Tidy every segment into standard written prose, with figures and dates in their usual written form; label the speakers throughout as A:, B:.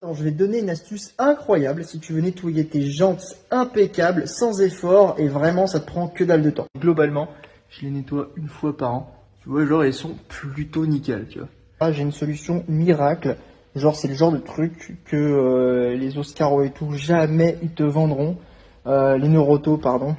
A: Alors, je vais te donner une astuce incroyable si tu veux nettoyer tes jantes impeccables, sans effort, et vraiment ça te prend que dalle de temps. Globalement, je les nettoie une fois par an. Tu vois, genre elles sont plutôt nickel, tu vois. Ah, j'ai une solution miracle. Genre c'est le genre de truc que les Oscaro et tout, jamais ils te vendront. Les Neuroto, pardon.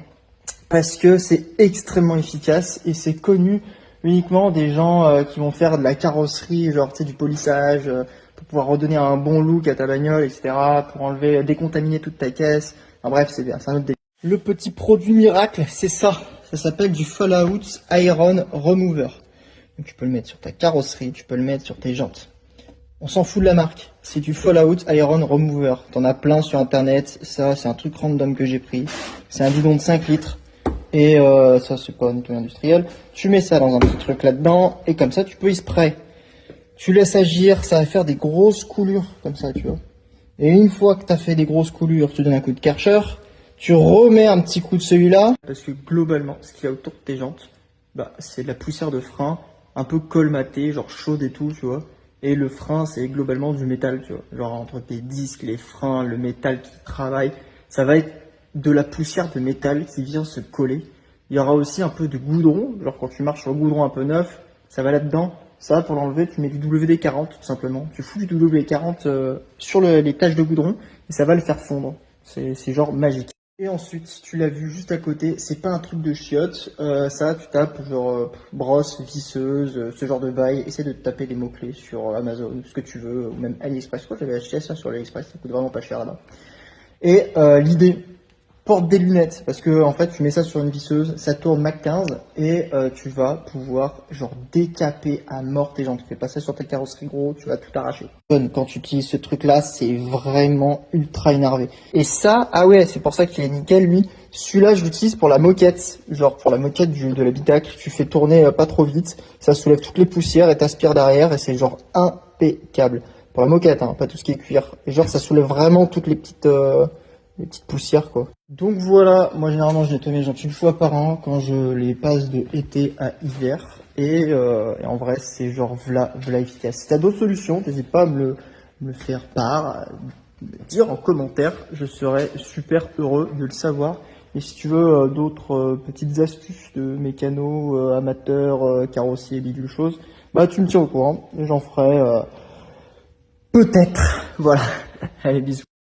A: Parce que c'est extrêmement efficace et c'est connu uniquement des gens qui vont faire de la carrosserie, genre tu sais, du polissage, pour pouvoir redonner un bon look à ta bagnole, etc. Pour enlever, décontaminer toute ta caisse. Enfin, bref, c'est bien, c'est un autre délire. Le petit produit miracle, c'est ça. Ça s'appelle du Fallout Iron Remover. Donc, tu peux le mettre sur ta carrosserie, tu peux le mettre sur tes jantes. On s'en fout de la marque. C'est du Fallout Iron Remover. T'en as plein sur internet. Ça, c'est un truc random que j'ai pris. C'est un bidon de 5 litres. Et ça, c'est pas un nettoyage industriel. Tu mets ça dans un petit truc là-dedans. Et comme ça, tu peux y spray. Tu laisses agir. Ça va faire des grosses coulures. Comme ça, tu vois. Et une fois que tu as fait des grosses coulures, tu donnes un coup de Karcher. Tu remets un petit coup de celui-là. Parce que globalement, ce qu'il y a autour de tes jantes, bah, c'est de la poussière de frein. Un peu colmatée, genre chaude et tout, tu vois. Et le frein, c'est globalement du métal, tu vois. Genre entre tes disques, les freins, le métal qui travaille. Ça va être de la poussière de métal qui vient se coller. Il y aura aussi un peu de goudron. Genre quand tu marches sur le goudron un peu neuf, ça va là-dedans. Ça, pour l'enlever, tu mets du WD-40 tout simplement. Tu fous du WD-40 sur les taches de goudron et ça va le faire fondre. C'est genre magique. Et ensuite, tu l'as vu juste à côté, c'est pas un truc de chiottes. Ça, tu tapes genre brosse, visseuse, ce genre de bail. Essaie de taper des mots-clés sur Amazon, ce que tu veux, ou même AliExpress. Je crois que j'avais acheté ça sur AliExpress, ça coûte vraiment pas cher là-bas. Et l'idée, porte des lunettes, parce que en fait tu mets ça sur une visseuse, ça tourne Mach 15 et tu vas pouvoir genre décaper à mort tes jambes. Tu fais pas ça sur ta carrosserie gros, tu vas tout arracher. Quand tu utilises ce truc là, c'est vraiment ultra énervé. Et ça, ah ouais, c'est pour ça qu'il est nickel lui. Celui-là je l'utilise pour la moquette, genre pour la moquette de l'habitacle. Tu fais tourner pas trop vite, ça soulève toutes les poussières et t'aspire derrière et c'est genre impeccable. Pour la moquette, hein, pas tout ce qui est cuir. Et genre ça soulève vraiment toutes les petites poussières quoi. Donc voilà, moi généralement je nettoie mes jantes une fois par an quand je les passe de été à hiver. Et en vrai c'est genre v'là efficace. Si t'as d'autres solutions, n'hésite pas à me le faire part, à me dire en commentaire. Je serais super heureux de le savoir. Et si tu veux d'autres petites astuces de mécano, amateurs, carrossiers, bidule choses, bah tu me tiens au courant et j'en ferai peut-être. Voilà. Allez, bisous.